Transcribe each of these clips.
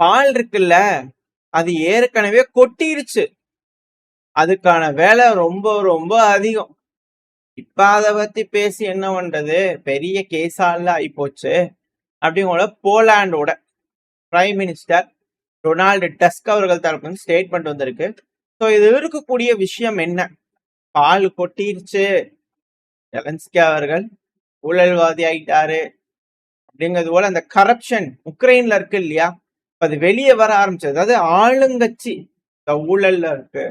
பால் இருக்குல்ல, அது ஏற்கனவே கொட்டிருச்சு. அதுக்கான வேலை ரொம்ப ரொம்ப அதிகம். இப்ப அத பத்தி பேசி என்ன பண்றது? பெரிய கேஸால ஆயிப்போச்சு. அப்படிங்கூட போலாண்டோட பிரைம் மினிஸ்டர் டொனால்டு டஸ்க் அவர்கள் தரப்பு வந்து ஸ்டேட்மெண்ட் வந்திருக்கு. ஸோ இது இருக்கக்கூடிய விஷயம் என்ன? பால் கொட்டிருச்சு, ஜெலன்ஸ்கி அவர்கள் ஊழல்வாதி ஆயிட்டாரு அப்படிங்கிறது போல அந்த கரப்ஷன் உக்ரைன்ல இருக்கு இல்லையா, அது வெளியே வர ஆரம்பிச்சது. அதாவது ஆளுங்கட்சி இந்த ஊழல்ல இருக்கு,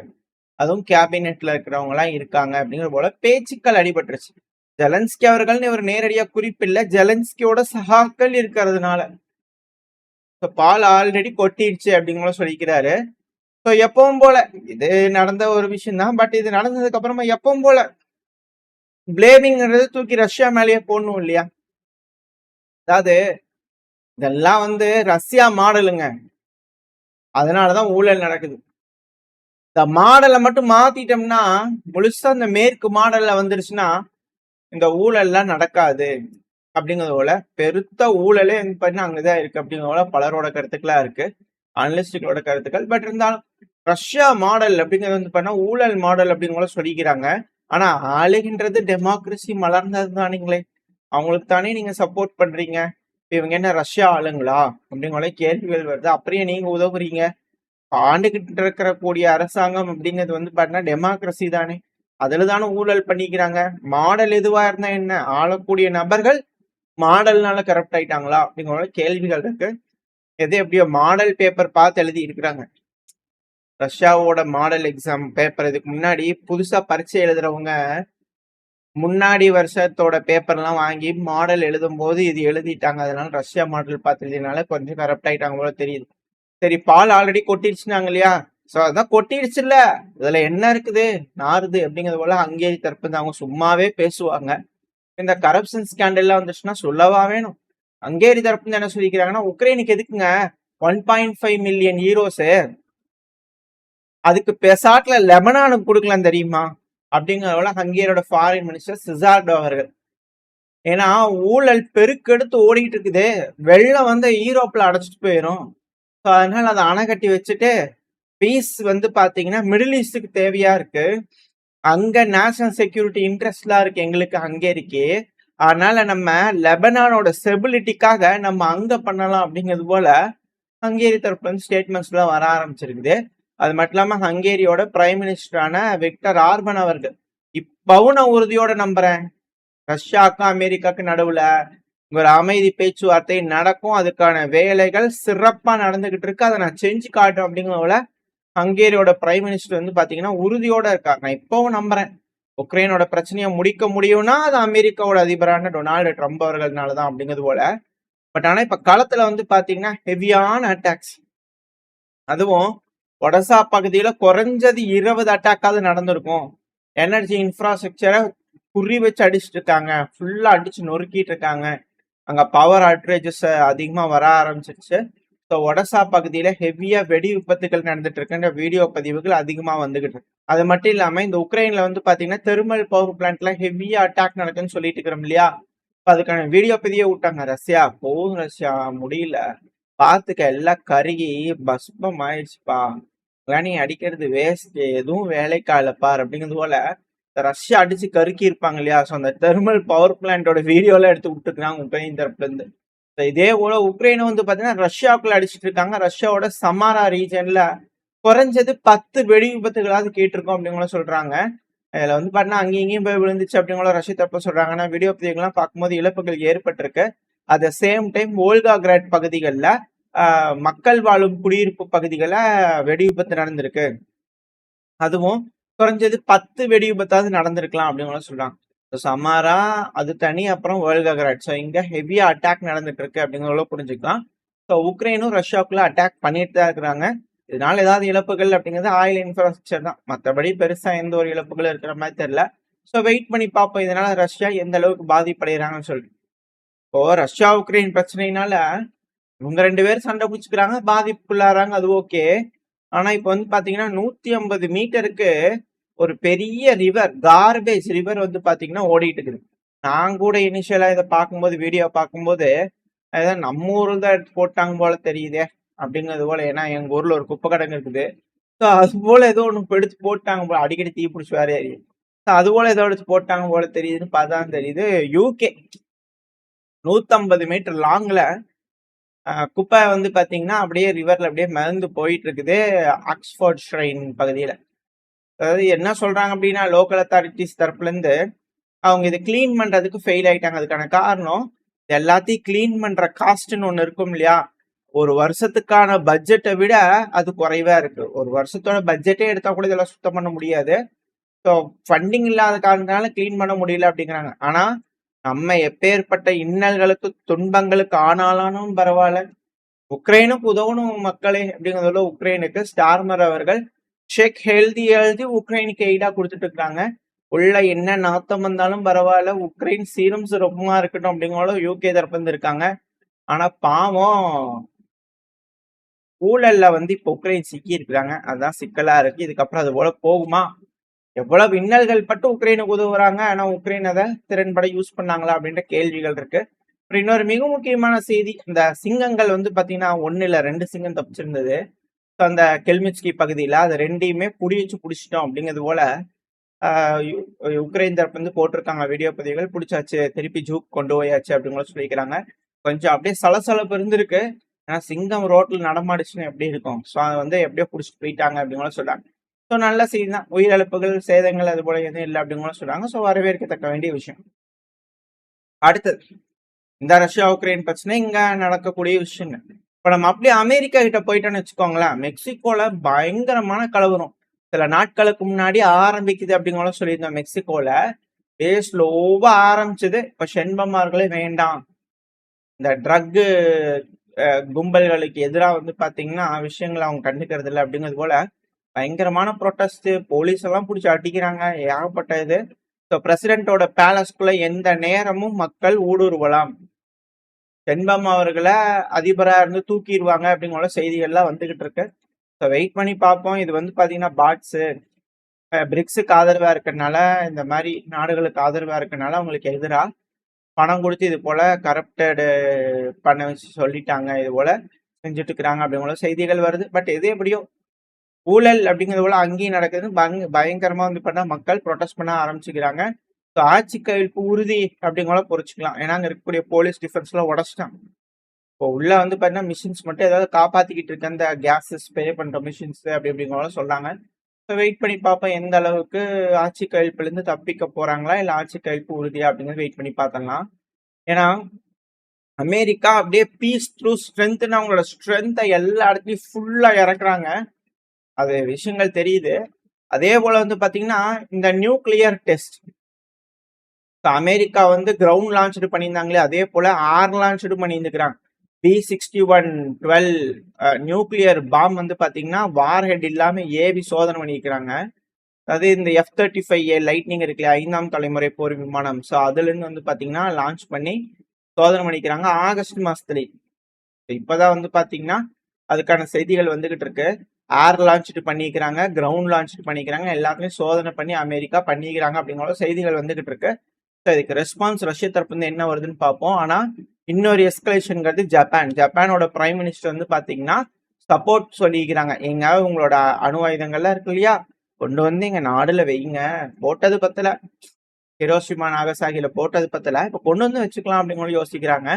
அதுவும் கேபினெட்ல இருக்கிறவங்க எல்லாம் இருக்காங்க அப்படிங்கிற போல பேச்சுக்கள் அடிபட்டுருச்சு. ஜெலன்ஸ்கி அவர்கள் இவர் நேரடியா குறிப்பில்ல, ஜெலன்ஸ்கியோட சகாக்கள் இருக்கிறதுனால பால் ஆல்ரெடி கொட்டிடுச்சு அப்படிங்கிற சொல்லிக்கிறாரு. ஸோ எப்பவும் போல இது நடந்த ஒரு விஷயம் தான். பட் இது நடந்ததுக்கு அப்புறமா எப்பவும் போல பிளேமிங்கிறது தூக்கி ரஷ்யா மேலேயே போடணும் இல்லையா? அதாவது இதெல்லாம் வந்து ரஷ்யா மாடலுங்க, அதனாலதான் ஊழல் நடக்குது. இந்த மாடலை மட்டும் மாத்திட்டோம்னா, முழுசா இந்த மேற்கு மாடல்ல வந்துருச்சுன்னா இந்த ஊழல்லாம் நடக்காது அப்படிங்கிறது போல பெருத்த ஊழலே வந்து பார்த்தீங்கன்னா அங்கதான் இருக்கு அப்படிங்கிற போல பலரோட கருத்துக்களா இருக்கு, அனலிஸ்டுகளோட கருத்துக்கள். பட் இருந்தாலும் ரஷ்யா மாடல் அப்படிங்கிறது வந்து பண்ணா ஊழல் மாடல் அப்படிங்கிற சொல்லிக்கிறாங்க. ஆனா ஆளுகின்றது டெமோக்ரஸி மலர்ந்தது தானுங்களே, அவங்களுக்கு தானே நீங்க சப்போர்ட் பண்றீங்க. இவங்க என்ன ரஷ்யா ஆளுங்களா அப்படிங்கிற கேள்விகள் வருது. அப்படியே நீங்க உதவுறீங்க. ஆண்டுகிட்டு இருக்கிற கூடிய அரசாங்கம் அப்படிங்கிறது வந்து பாத்தீங்கன்னா டெமோக்ரஸி தானே, அதுல தானே ஊழல் பண்ணிக்கிறாங்க. மாடல் எதுவா இருந்தா என்ன, ஆளக்கூடிய நபர்கள் மாடல்னால கரப்ட் ஆயிட்டாங்களா அப்படிங்கிற கேள்விகள் இருக்கு. எது எப்படியோ மாடல் பேப்பர் பார்த்து எழுதி இருக்கிறாங்க. ரஷ்யாவோட மாடல் எக்ஸாம் பேப்பர் இதுக்கு முன்னாடி புதுசா பரீட்சை எழுதுறவங்க முன்னாடி வருஷத்தோட பேப்பர்லாம் வாங்கி மாடல் எழுதும் போது இது எழுதிட்டாங்க. அதனால ரஷ்யா மாடல் பார்த்து எழுதினால கொஞ்சம் கரப்ட் ஆயிட்டாங்க போல தெரியுது. சரி, பால் ஆல்ரெடி கொட்டிடுச்சுனாங்க இல்லையா, ஸோ அதான் கொட்டிடுச்சு இல்ல, இதுல என்ன இருக்குது நாறுது அப்படிங்கிறது போல ஹங்கேரி தரப்பு அவங்க சும்மாவே பேசுவாங்க. இந்த கரப்ஷன் ஸ்கேண்டல்லாம் வந்துச்சுன்னா சொல்லவா வேணும். ஹங்கேரி தரப்பு என்ன சொல்லிக்கிறாங்கன்னா, உக்ரைனுக்கு எதுக்குங்க 1.5 மில்லியன் யூரோஸு, அதுக்கு பெசாட்ல லெபனானுக்கு கொடுக்கலாம் தெரியுமா அப்படிங்கிறத ஹங்கேரியோட ஃபாரின் மினிஸ்டர் சிசார்டோ அவர்கள். ஏன்னா ஊழல் பெருக்கெடுத்து ஓடிட்டு இருக்குது, வெள்ளம் வந்து யூரோப்ல அடைச்சிட்டு போயிடும். ஸோ அதனால அதை அணை கட்டி வச்சுட்டு பீஸ் வந்து பாத்தீங்கன்னா மிடில் ஈஸ்டுக்கு தேவையா இருக்கு, அங்க நேஷனல் செக்யூரிட்டி இன்ட்ரெஸ்ட்லாம் இருக்கு எங்களுக்கு ஹங்கேரிக்கு, அதனால நம்ம லெபனானோட ஸ்டெபிலிட்டிக்காக நம்ம அங்க பண்ணலாம் அப்படிங்கிறது போல ஹங்கேரி தரப்புல இருந்து ஸ்டேட்மெண்ட்ஸ் எல்லாம் வர ஆரம்பிச்சிருக்குது. அது மட்டும் இல்லாம ஹங்கேரியோட பிரைம் மினிஸ்டரான விக்டர் ஆர்பன் அவர்கள் இப்பவும் நான் உறுதியோட நம்புறேன், ரஷ்யாவுக்கும் அமெரிக்காவுக்கும் நடுவுல ஒரு அமைதி பேச்சுவார்த்தை நடக்கும், அதுக்கான வேலைகள் சிறப்பா நடந்துகிட்டு இருக்கு, அதை நான் செஞ்சு காட்டும் அப்படிங்கிறதுல ஹங்கேரியோட பிரைம் மினிஸ்டர் வந்து பாத்தீங்கன்னா உறுதியோட இருக்காங்க. நான் இப்பவும் நம்புறேன் உக்ரைனோட பிரச்சனையை முடிக்க முடியும்னா அது அமெரிக்காவோட அதிபரான டொனால்டு ட்ரம்ப் அவர்கள்னாலதான் அப்படிங்கிறது போல. பட் ஆனா இப்ப களத்துல வந்து பாத்தீங்கன்னா ஹெவியான அட்டாக்ஸ், அதுவும் ஒடசா பகுதியில குறைஞ்சது 20 அட்டாக்காவது நடந்திருக்கும். எனர்ஜி இன்ஃப்ராஸ்ட்ரக்சரை குறி வச்சு அடிச்சுட்டு இருக்காங்க, ஃபுல்லா அடிச்சு நொறுக்கிட்டு இருக்காங்க. அங்க பவர் அட்ரேஜஸ் அதிகமா வர ஆரம்பிச்சிருச்சு. ஸோ ஒடசா பகுதியில ஹெவியா வெடி விபத்துகள் நடந்துட்டு இருக்குன்ற வீடியோ பதிவுகள் அதிகமா வந்துகிட்டு இருக்கு. அது மட்டும் இல்லாம இந்த உக்ரைன்ல வந்து பாத்தீங்கன்னா தெர்மல் பவர் பிளான்ட்ல ஹெவியா அட்டாக் நடக்குன்னு சொல்லிட்டு இருக்கிறோம் இல்லையா, அதுக்கான வீடியோ பதிவே விட்டாங்க. ரஷ்யா போதும், ரஷ்யா முடியல, பாத்துக்க எல்லாம் கருகி பஸ்பம் ஆயிடுச்சுப்பா, நீ அடிக்கிறது வேஸ்ட், எதுவும் வேலைக்காலப்பார் அப்படிங்கிறது போல ரஷ்யா அடிச்சு கருக்கி இருப்பாங்க இல்லையா. ஸோ அந்த தெர்மல் பவர் பிளான்டோட வீடியோலாம் எடுத்து விட்டுருக்காங்க உக்ரைன் தரப்புல இருந்து. இதே போல உக்ரைனை வந்து பாத்தீங்கன்னா ரஷ்யாவுக்குள்ள அடிச்சுட்டு இருக்காங்க. ரஷ்யாவோட சமாரா ரீஜன்ல குறைஞ்சது 10 வெடி விபத்துகளாவது கேட்டிருக்கோம் அப்படிங்கிற சொல்றாங்க. இதுல வந்து பாத்தீங்கன்னா அங்கேயும் இங்கேயும் போய் விழுந்துச்சு அப்படிங்கிற ரஷ்யா தரப்பு சொல்றாங்க. ஆனா வீடியோ பதிவுகள்லாம் பார்க்கும்போது இழப்புகள் ஏற்பட்டிருக்கு. At the same time Volga grad பகுதிகளில் மக்கள் வாழும் குடியிருப்பு பகுதிகளில் வெடி விபத்து நடந்திருக்கு, அதுவும் குறைஞ்சது 10 வெடி விபத்தாவது நடந்திருக்கலாம் அப்படிங்கிற சொல்றாங்க. சமாரா அது தனி, அப்புறம் வோல்கா கிராட். ஸோ இங்க ஹெவியா அட்டாக் நடந்துட்டு இருக்கு அப்படிங்கிறத புரிஞ்சுக்கலாம். ஸோ உக்ரைனும் ரஷ்யாவுக்குள்ள அட்டாக் பண்ணிட்டு தான் இருக்கிறாங்க. இதனால ஏதாவது இழப்புகள் அப்படிங்கிறது ஆயில் இன்ஃப்ராஸ்ட்ரக்சர் தான், மற்றபடி பெருசா எந்த ஒரு இழப்புகளும் இருக்கிற மாதிரி தெரியல. ஸோ வெயிட் பண்ணி பார்ப்போம் இதனால ரஷ்யா எந்த அளவுக்கு பாதிப்படைகிறாங்கன்னு சொல்லிட்டு. இப்போ ரஷ்யா உக்ரைன் பிரச்சனைனால இவங்க 2 பேரும் சண்டை பிடிச்சிக்கிறாங்க, பாதிப்புள்ளாராங்க, அது ஓகே. ஆனா இப்ப வந்து பாத்தீங்கன்னா 150 மீட்டருக்கு ஒரு பெரிய ரிவர், கார்பேஜ் ரிவர் வந்து பாத்தீங்கன்னா ஓடிட்டு இருக்குது. நான் கூட இனிஷியலா இதை பார்க்கும்போது, வீடியோ பார்க்கும்போது நம்ம ஊர்ல தான் எடுத்து போட்டாங்க போல தெரியுதே அப்படிங்கிறது போல. ஏன்னா எங்க ஊர்ல ஒரு குப்பை கிடங்கு இருக்குது. ஸோ அது போல ஏதோ ஒண்ணு எடுத்து போட்டாங்க போல. அடிக்கடி தீ பிடிச்சி வேற எரியும். ஸோ அது போல ஏதோ எடுத்து போட்டாங்க போல தெரியுதுன்னு பார்த்தா தான் தெரியுது. யூகே 150 மீட்டர் லாங்ல குப்பை வந்து பாத்தீங்கன்னா அப்படியே ரிவர்ல அப்படியே மிதந்து போயிட்டு இருக்குது ஆக்ஸ்போர்ட் ஷ்ரைன் பகுதியில. அதாவது என்ன சொல்றாங்க அப்படின்னா, லோக்கல் அத்தாரிட்டிஸ் தரப்புல இருந்து அவங்க இதை கிளீன் பண்றதுக்கு ஃபெயில் ஆயிட்டாங்க. அதுக்கான காரணம், எல்லாத்தையும் கிளீன் பண்ற காஸ்ட்னு ஒண்ணு இருக்கும் இல்லையா? ஒரு வருஷத்துக்கான பட்ஜெட்டை விட அது குறைவா இருக்கு. ஒரு வருஷத்தோட பட்ஜெட்டே எடுத்தா கூட இதெல்லாம் சுத்தம் பண்ண முடியாது. ஸோ ஃபண்டிங் இல்லாத காரணத்தினால கிளீன் பண்ண முடியல அப்படிங்கிறாங்க. ஆனா நம்ம எப்பேற்பட்ட இன்னல்களுக்கு துன்பங்களுக்கு ஆனாலும் பரவாயில்ல, உக்ரைனுக்கு உதவணும் மக்களே அப்படிங்கிறதுல உக்ரைனுக்கு ஸ்டார்மர் அவர்கள் செக் எழுதி உக்ரைனுக்கு எய்டா கொடுத்துட்டு இருக்காங்க. உள்ள என்ன நாத்தம் வந்தாலும் பரவாயில்ல, உக்ரைன் சீரும் சிறப்புமா இருக்கட்டும் அப்படிங்கிற யூகே தரப்பு இருக்காங்க. ஆனா பாவம் ஊழல்ல வந்து இப்ப உக்ரைன் சிக்கி இருக்கிறாங்க. அதுதான் சிக்கலா இருக்கு. இதுக்கப்புறம் அது போல போகுமா? எவ்வளவு இன்னல்கள் பட்டு உக்ரைனுக்கு உதவுறாங்க, ஆனா உக்ரைன் அதை திறன்பட யூஸ் பண்ணாங்களா அப்படின்ற கேள்விகள் இருக்கு. அப்புறம் இன்னொரு மிக முக்கியமான செய்தி, இந்த சிங்கங்கள் வந்து பாத்தீங்கன்னா 1 இல்ல 2 சிங்கம் தப்பிச்சிருந்தது. அந்த கெல்மிச்கி பகுதியில அது 2யுமே புடிச்சிட்டோம் அப்படிங்கிறது போல உக்ரைன் தரப்பு வந்து போட்டிருக்காங்க வீடியோ பதிவுகள். பிடிச்சாச்சு, திருப்பி ஜூக் கொண்டு போயாச்சு அப்படிங்கிற சொல்லிக்கிறாங்க. கொஞ்சம் அப்படியே சலசலப்பு இருந்திருக்கு. ஏன்னா சிங்கம் ரோட்ல நடமாடுச்சுன்னு எப்படி இருக்கும்? ஸோ அதை வந்து எப்படியோ பிடிச்சிட்டு போயிட்டாங்க அப்படிங்கிற சொல்றாங்க. ஸோ நல்ல செய்தி தான். உயிரிழப்புகள், சேதங்கள் அது போல எதுவும் இல்லை அப்படிங்கிற சொல்றாங்க. ஸோ வரவேற்கத்தக்க வேண்டிய விஷயம். அடுத்தது, இந்த ரஷ்யா உக்ரைன் பிரச்சனை இங்க நடக்கக்கூடிய விஷயம். இப்ப நம்ம அப்படியே அமெரிக்கா கிட்ட போயிட்டோம்னு வச்சுக்கோங்களேன், மெக்சிகோல பயங்கரமான கலவரம் சில நாட்களுக்கு முன்னாடி ஆரம்பிக்குது அப்படிங்கிற சொல்லியிருந்தோம். மெக்சிகோல ஸ்லோவா ஆரம்பிச்சது. இப்ப செண்பமார்களே வேண்டாம், இந்த ட்ரக் கும்பல்களுக்கு எதிராக வந்து பாத்தீங்கன்னா விஷயங்களை அவங்க கண்டுக்கிறது இல்லை அப்படிங்கிறது போல பயங்கரமான ப்ரொட்டஸ்ட், போலீஸ் எல்லாம் பிடிச்சி அடிக்கிறாங்க, ஏகப்பட்ட இது. ஸோ பிரசிடென்ட்டோட பேலஸ்குள்ள எந்த நேரமும் மக்கள் ஊடுருவலாம், செண்பம் அவர்களை அதிபரா இருந்து தூக்கிடுவாங்க அப்படிங்கிற செய்திகள்லாம் வந்துகிட்டு இருக்கு. ஸோ வெயிட் பண்ணி பார்ப்போம். இது வந்து பாத்தீங்கன்னா பாட்ஸு பிரிக்ஸுக்கு ஆதரவா இருக்கிறதுனால, இந்த மாதிரி நாடுகளுக்கு ஆதரவா இருக்கிறதுனால அவங்களுக்கு எதிராக பணம் கொடுத்து இது போல கரப்டடு பண்ண வச்சு சொல்லிட்டாங்க, இது போல செஞ்சுட்டு இருக்கிறாங்க அப்படிங்கிற செய்திகள் வருது. பட் எது எப்படியோ ஊழல் அப்படிங்கிறது போல அங்கேயும் நடக்குதுன்னு பயங்கரமா வந்து பண்ணா மக்கள் ப்ரொடெஸ்ட் பண்ண ஆரம்பிச்சுக்கிறாங்க. ஸோ ஆட்சி கையெழுப்பு உறுதி அப்படிங்கிற பொறிச்சுக்கலாம். ஏன்னா அங்க இருக்கக்கூடிய போலீஸ் டிஃபென்ஸ் எல்லாம் உடச்சிட்டாங்க. இப்போ உள்ள வந்து பார்த்தீங்கன்னா மிஷின்ஸ் மட்டும் ஏதாவது காப்பாத்திக்கிட்டு இருக்க அந்த கேஸஸ் ஸ்ப்ரே பண்ற மிஷின்ஸ் அப்படி அப்படிங்கிற சொல்றாங்க. ஸோ வெயிட் பண்ணி பார்ப்போம் எந்த அளவுக்கு ஆட்சி கையெழுப்புல இருந்து தப்பிக்க போறாங்களா இல்ல ஆட்சி கையெழுப்பு உறுதியா அப்படிங்கிறது வெயிட் பண்ணி பார்த்தலாம். ஏன்னா அமெரிக்கா அப்படியே பீஸ் த்ரூ ஸ்ட்ரென்த்னு அவங்களோட ஸ்ட்ரென்த்தை எல்லா இடத்துலயும் ஃபுல்லா இறக்குறாங்க. அது விஷயங்கள் தெரியுது. அதே போல வந்து பாத்தீங்கன்னா இந்த நியூக்ளியர் டெஸ்ட் அமெரிக்கா வந்து கிரவுண்ட் லான்ச் பண்ணியிருந்தாங்களே, அதே போல லான்ச் பண்ணியிருந்துக்கிறாங்க. B61-12 நியூக்ளியர் பாம் வந்து பாத்தீங்கன்னா வார் ஹெட் இல்லாம ஏவி சோதனை பண்ணியிருக்கிறாங்க. அதாவது இந்த F-35A லைட்னிங் இருக்குல்ல, 5ஆம் தலைமுறை போர் விமானம். ஸோ அதுல இருந்து வந்து பாத்தீங்கன்னா லான்ச் பண்ணி சோதனை பண்ணிக்கிறாங்க ஆகஸ்ட் மாசத்துல. இப்பதான் வந்து பாத்தீங்கன்னா அதுக்கான செய்திகள் வந்துகிட்டு இருக்கு. லான்ச் பண்ணிக்கிறாங்க, கிரவுண்ட் லான்ச் பண்ணிக்கிறாங்க, எல்லாத்துலயும் சோதனை பண்ணி அமெரிக்கா பண்ணிக்கிறாங்க அப்படிங்கிற செய்திகள் வந்துகிட்டு இருக்கு. இதுக்கு ரெஸ்பான்ஸ் ரஷ்ய தரப்பு வந்து என்ன வருதுன்னு பார்ப்போம். ஆனா இன்னொரு எஸ்கலேஷன்ங்கிறது ஜப்பானோட பிரைம் மினிஸ்டர் வந்து பாத்தீங்கன்னா சப்போர்ட் சொல்லிக்கிறாங்க. எங்க உங்களோட அணு ஆயுதங்கள்லாம் இருக்கு இல்லையா, கொண்டு வந்து எங்க நாடுல வைங்க, போட்டது பத்தல, ஹிரோஷிமா நாகசாகில போட்டது பத்தல, இப்ப கொண்டு வந்து வச்சுக்கலாம் அப்படிங்கிற யோசிக்கிறாங்க.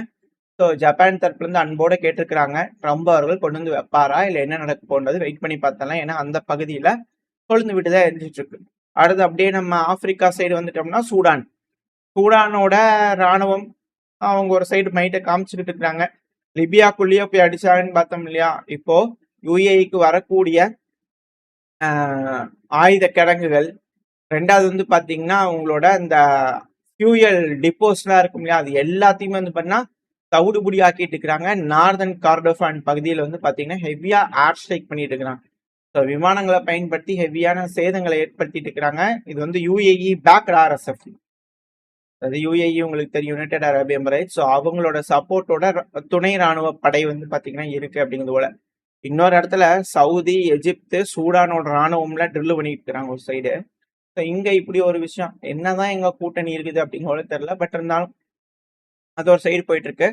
ஸோ ஜப்பான் தரப்புல இருந்து அன்போட கேட்டிருக்கிறாங்க, ட்ரம்ப் அவர்கள் கொண்டு வந்து வைப்பாரா இல்ல என்ன நடக்க போன்றது வெயிட் பண்ணி பார்த்தலாம். ஏன்னா அந்த பகுதியில கொழுந்து விட்டுதான் எரிஞ்சிட்டு இருக்கு. அடுத்து அப்படியே நம்ம ஆப்பிரிக்கா சைடு வந்துட்டோம்னா சூடானோட ராணுவம் அவங்க ஒரு சைடு மைட்டை காமிச்சுக்கிட்டு இருக்கிறாங்க. லிபியாக்குள்ளேயே போய் அடிச்சாங்கன்னு பார்த்தோம் இல்லையா. இப்போ யுஏஇக்கு வரக்கூடிய ஆயுத கிடங்குகள், ரெண்டாவது வந்து பாத்தீங்கன்னா அவங்களோட இந்த ஃபியூயல் டிப்போஸ்லாம் இருக்கும் இல்லையா, அது எல்லாத்தையுமே வந்து பண்ணா தவிடுபுடி ஆக்கிட்டு இருக்கிறாங்க. நார்தன் கார்டோஃபான் பகுதியில் வந்து பாத்தீங்கன்னா ஹெவியா ஏர் ஸ்ட்ரைக் பண்ணிட்டு இருக்கிறாங்க. ஸோ விமானங்களை பயன்படுத்தி ஹெவியான சேதங்களை ஏற்படுத்திட்டு இருக்கிறாங்க. இது வந்து யுஏஇ பேக்ட் RSF, அது யுஏஇ உங்களுக்கு தெரியும், யுனைடெட் அரபு எமிரேட்ஸ். ஸோ அவங்களோட சப்போர்ட்டோட துணை ராணுவ படை வந்து பாத்தீங்கன்னா இருக்கு அப்படிங்கிறது போல. இன்னொரு இடத்துல சவுதி, எஜிப்து, சூடானோட ராணுவம்ல ட்ரில் பண்ணிட்டு இருக்கிறாங்க ஒரு சைடு. ஸோ இங்க இப்படி ஒரு விஷயம், என்னதான் எங்க கூட்டணி இருக்குது அப்படிங்கிற தெரியல. பட் இருந்தாலும் அது ஒரு சைடு போயிட்டு இருக்கு.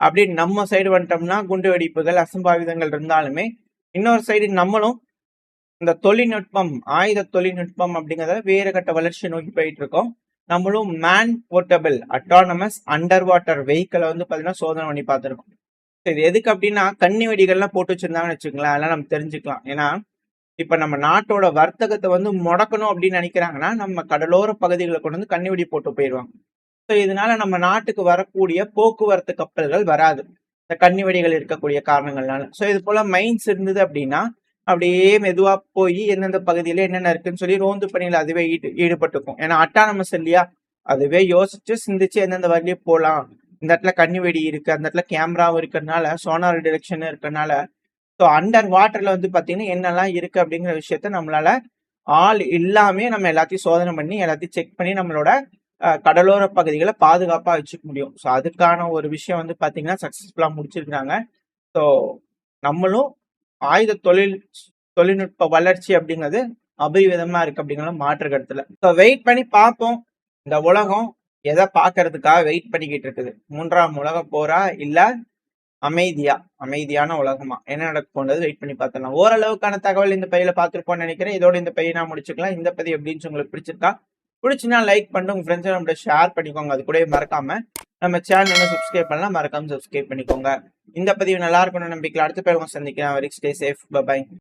அப்படின்னு நம்ம சைடு வந்துட்டோம்னா குண்டு வெடிப்புகள் அசம்பாவிதங்கள் இருந்தாலுமே இன்னொரு சைடு நம்மளும் இந்த தொழில்நுட்பம் ஆயுத தொழில்நுட்பம் அப்படிங்கிறத வேறு கட்ட வளர்ச்சியை நோக்கி போயிட்டு இருக்கோம். நம்மளும் man portable autonomous underwater வெஹிக்கிளை வந்து பார்த்தீங்கன்னா சோதனை பண்ணி பார்த்துருக்கோம். இது எதுக்கு அப்படின்னா கன்னி வெடிகள்லாம் போட்டு வச்சிருந்தாங்கன்னு வச்சுக்கலாம், அதெல்லாம் நம்ம தெரிஞ்சுக்கலாம். ஏன்னா இப்ப நம்ம நாட்டோட வர்த்தகத்தை வந்து முடக்கணும் அப்படின்னு நினைக்கிறாங்கன்னா நம்ம கடலோர பகுதிகளை கொண்டு வந்து கன்னி வெடி போட்டு போயிடுவாங்க. ஸோ இதனால நம்ம நாட்டுக்கு வரக்கூடிய போக்குவரத்து கப்பல்கள் வராது, இந்த கன்னி வெடிகள் இருக்கக்கூடிய காரணங்கள்னால. ஸோ இது போல மைன்ஸ் இருந்தது அப்படின்னா அப்படியே மெதுவா போய் எந்தெந்த பகுதியில என்னென்ன இருக்குன்னு சொல்லி ரோந்து பணியில் அதுவே ஈடுபட்டுக்கும். ஏன்னா அட்டானமஸ் இல்லையா, அதுவே யோசிச்சு சிந்திச்சு எந்தெந்த வழியே போகலாம், இந்த இடத்துல கன்னி வெடி இருக்கு, அந்த இடத்துல கேமராவும் இருக்கிறதுனால சோனார் டிரெக்ஷன் இருக்கிறதுனால ஸோ அண்டர் வாட்டர்ல வந்து பாத்தீங்கன்னா என்னெல்லாம் இருக்கு அப்படிங்கிற விஷயத்த நம்மளால ஆள் இல்லாமே நம்ம எல்லாத்தையும் சோதனை பண்ணி எல்லாத்தையும் செக் பண்ணி நம்மளோட கடலோர பகுதிகளை பாதுகாப்பா வச்சுக்க முடியும். ஸோ அதுக்கான ஒரு விஷயம் வந்து பாத்தீங்கன்னா சக்சஸ்ஃபுல்லா முடிச்சிருக்காங்க. ஸோ நம்மளும் ஆயுத தொழில்நுட்ப வளர்ச்சி அப்படிங்கிறது அபரிவிதமா இருக்கு அப்படிங்கிற மாற்று கருத்துல. ஸோ வெயிட் பண்ணி பார்ப்போம், இந்த உலகம் எதை பாக்குறதுக்காக வெயிட் பண்ணிக்கிட்டு இருக்குது. 3ஆம் உலக போரா இல்ல அமைதியான உலகமா, என்ன நடக்கும்ன்றது வெயிட் பண்ணி பார்த்துடலாம். ஓரளவுக்கான தகவல் இந்த பையில பார்த்துருப்போம்னு நினைக்கிறேன். இதோட இந்த பையை நான் முடிச்சுக்கலாம். இந்த பதிவு எப்படின்னு உங்களுக்கு பிடிச்சுன்னா லைக் பண்ணிட்டு உங்க ஃப்ரெண்ட்ஸ் நம்மளோட ஷேர் பண்ணிக்கோங்க. அது கூட மறக்காம நம்ம சேனல் சப்ஸ்கிரைப் பண்ணலாம், மறக்காம சப்ஸ்கிரைப் பண்ணிக்கோங்க. இந்த பதிவு நல்லா இருக்கும்னு நம்பிக்கையில் அடுத்த பேர் சந்திக்கிறேன். Very stay safe, by.